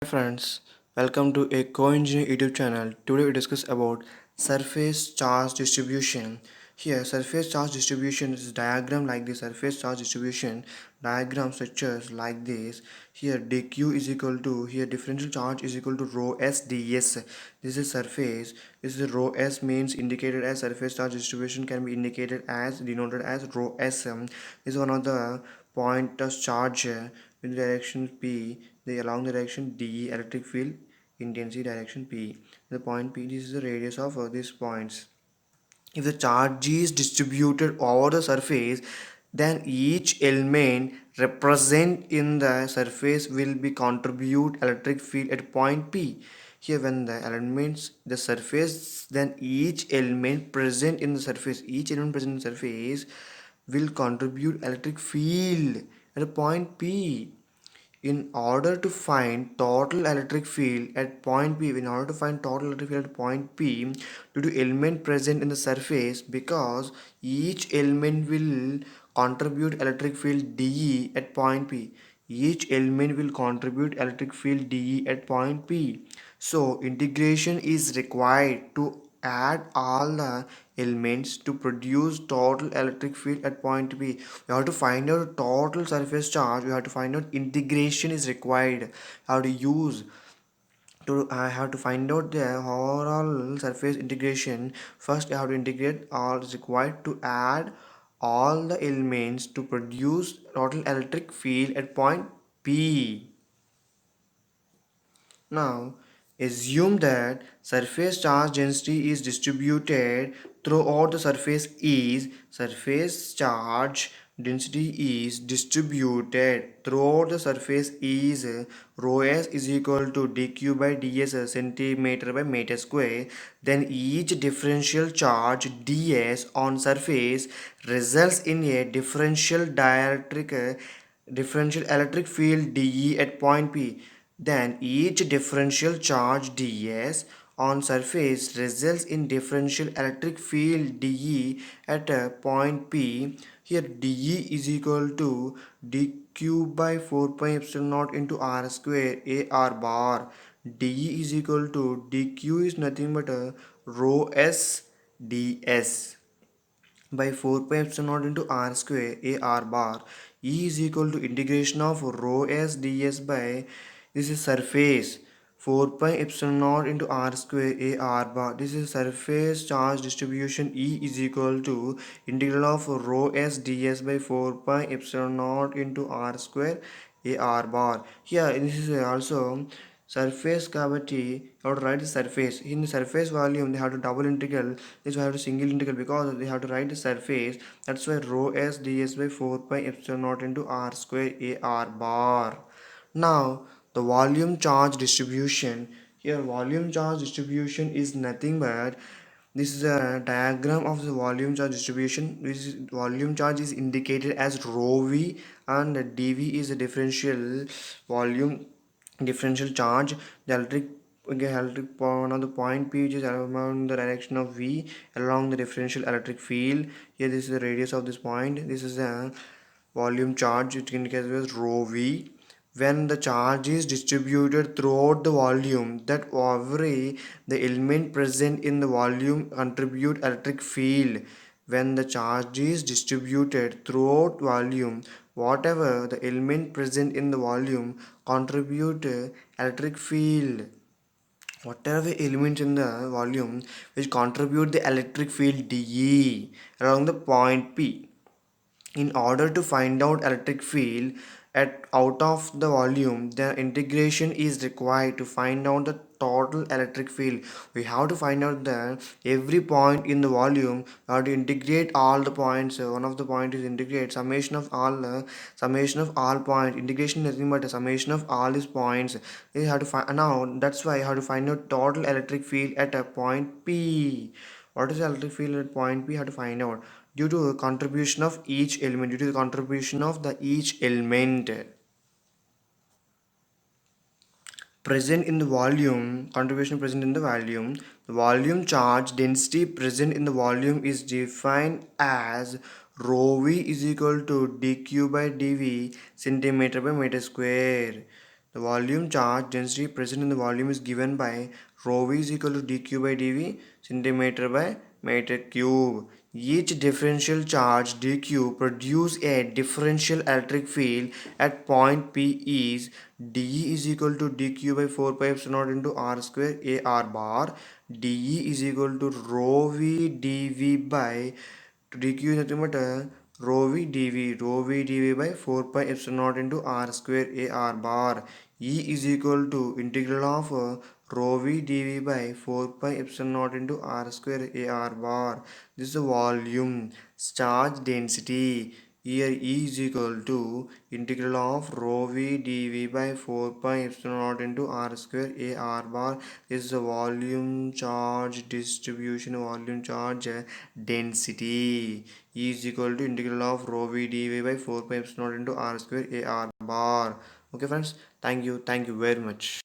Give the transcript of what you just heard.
Friends, welcome to a co-engineer YouTube channel. Today we discuss about surface charge distribution. Here surface charge distribution is diagram like this. Surface charge distribution diagram structures like this. Here dq is equal to, here differential charge is equal to rho s ds. This is surface. This is rho s means indicated as surface charge distribution can be indicated as denoted as rho s. This is one of the point of charge with direction p, the along the direction d electric field intensity direction p. The point p, this is the radius of these points. If the charge is distributed over the surface, then each element represent in the surface will be contribute electric field at point p. Here when the elements the surface, then each element present in the surface, will contribute electric field at a point p. In order to find total electric field at point P, due to element present in the surface, because each element will contribute electric field dE at point P. Each element will contribute electric field dE at point P. So integration is required to add all the elements to produce total electric field at point B. We have to find out total surface charge. We have to find out integration is required. How to use to I have to find out the overall surface integration. First, I have to integrate all is required to add all the elements to produce total electric field at point P. Now, assume that surface charge density is distributed throughout the surface is surface charge density is distributed throughout the surface is rho s is equal to dq by ds centimeter by meter square. Then each differential charge ds on surface results in a differential electric field dE at point P. Then each differential charge ds on surface results in differential electric field dE at a point P. Here dE is equal to dq by 4 pi epsilon naught into r square a r bar. dE is equal to dq is nothing but a rho s ds by 4 pi epsilon naught into r square a r bar. E is equal to integration of rho s ds by, this is surface, 4 pi epsilon naught into r square a r bar. This is surface charge distribution. E is equal to integral of rho s ds by 4 pi epsilon naught into r square a r bar. Here this is also surface cavity. You have to write the surface. In the surface volume they have to double integral, this we have to single integral because they have to write the surface. That's why rho s ds by 4 pi epsilon naught into r square a r bar. Now the volume charge distribution. Here volume charge distribution is nothing but, this is a diagram of the volume charge distribution. This volume charge is indicated as rho v, and dv is a volume differential charge. The electric point of the point P, which is around the direction of V along the differential electric field. Here this is the radius of this point. This is the volume charge, which indicates as rho V. When the charge is distributed throughout the volume, that every the element present in the volume contribute electric field. When the charge is distributed throughout volume, whatever the element present in the volume contribute electric field. Whatever elements in the volume which contribute the electric field dE along the point P. In order to find out electric field at out of the volume, the integration is required to find out the total electric field. We have to find out that every point in the volume, we have to integrate all the points. One of the point is integrate summation of all points. Integration is nothing but a summation of all these points. We have to find now. That's why you have to find out total electric field at a point P. What is the electric field at point P? You have to find out due to the contribution of each element, each element present in the volume, contribution present in the volume. The volume charge density present in the volume is defined as rho v is equal to dq by dv centimeter by meter square. The volume charge density present in the volume is given by rho v is equal to dq by dv centimeter by meter cube. Each differential charge dq produce a differential electric field at point P is dE is equal to dq by 4 pi epsilon naught into r square a r bar. dE is equal to rho v dv by dq is nothing but rho v dv by 4 pi epsilon naught into r square a r bar. E is equal to integral of rho v dv by 4 pi epsilon naught into r square a r bar. This is the volume charge density. Here E is equal to integral of rho v dv by 4 pi epsilon naught into r square a r bar. This is the volume charge distribution, volume charge density. E is equal to integral of rho v dv by 4 pi epsilon naught into r square a r bar. Okay friends, thank you very much.